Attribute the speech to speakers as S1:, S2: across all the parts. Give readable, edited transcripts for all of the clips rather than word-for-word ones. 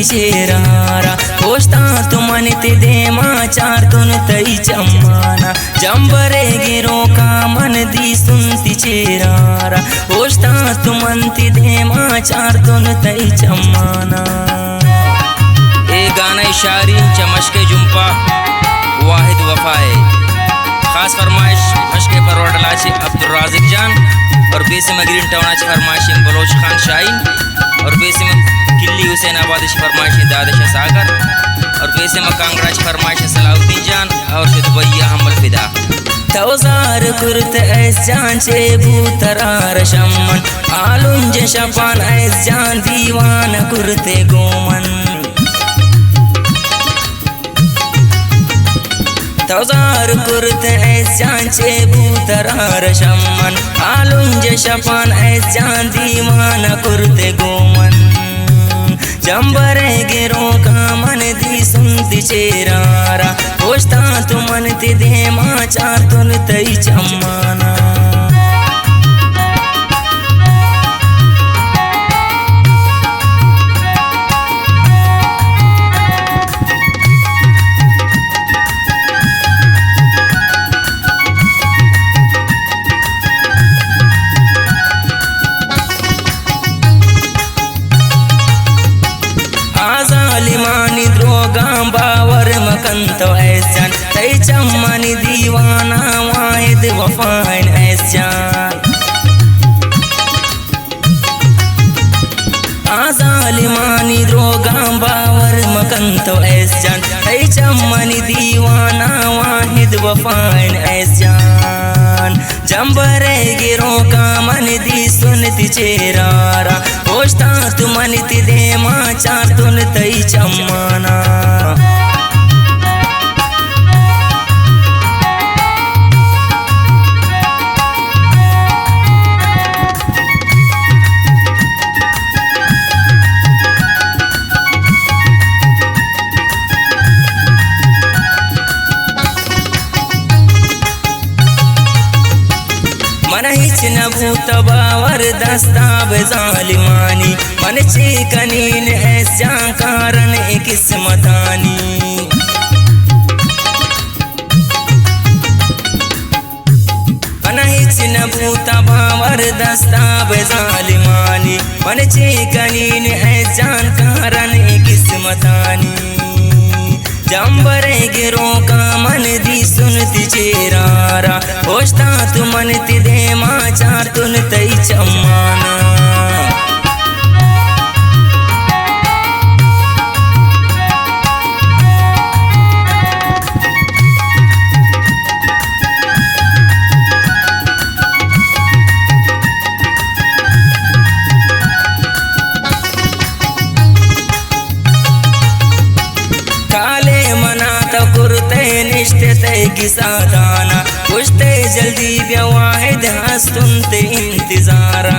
S1: चेरारा होस्ता तुमनित देमा चार तुन तई चम्माना जंबरे गिरो का मन दी सुनती चेरारा होस्ता तुमंती देमा चार तुन तई चम्माना।
S2: ये गाना शायरी चमशके जुम्पा वाहिद वफाए खास फरमाइश मशके परवडला से अब्दुल राजिक जान और बेसिम ग्रीन टाउन फरमाइश बलोच खान शाहीन और बेसिम किल्ली हुसैनाबाद फरमाइश दादशाह सागर और बेसिम कांगड़ा फरमाइश सलाउद्दीन जान और दुबैया हमल फिदा
S1: तौजार कुर्त ऐस जान चे भूतरार शम्मन आलुंज शपान ऐस जान दीवान कुर्ते गोमन तौजार कुर्त ऐस जान चे भूतरार शम्मन आलुंज शपान ऐस जान दीवान कुर्ते गोमन जंबरे गिरो का मन दी सुनती चेरारा होस्ता तुमन ती देमा चार तुन तई चम्माना। आजालिमानी द्रोगा बावर मकंतो ऐसान तई चम्मानी दीवाना वाहिद वफाइन ऐसान आजालिमानी द्रोगा बावर मकंतो ऐसान तई चम्मानी दीवाना वाहिद वफाइन ऐसान जंबरे गिरो का मन दी सुनती चेरारा होस्ता तुमनित देमा चार तुन तई चम्माना। मन हिच न भूत बावर दस्ताब जालिमानी मन चे कनीन ऐसा कारण किस्मतानी मन हिच न भूत बावर दस्ताब जालिमानी मन चे कनीन ऐसा कारण किस्मतानी जंबरे गिरो का मन दी सुनती चेरारा होस्ता तुमन ती देमा चार तुन तई चम्माना। निश्ते किसादाना कुश्ते जल्दी वाहिद हंसते इंतजारा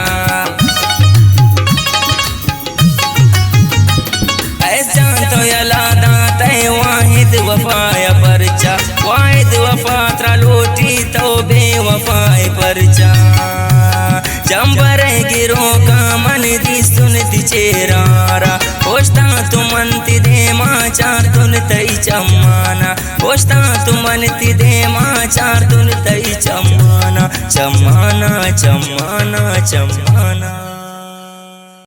S1: ऐसा तो यलादा तय वाहिद वफाया परचा वाहिद वफा त्रा लोटी तो बेवफाए परचा जंबरे गिरो का मन दी सुनती चेरारा होस्ता तुमंती देमा चार तुन तई चम्माना होस्ता तुमंती देमा चार तुन तई चम्माना चम्माना चम्माना चम्माना।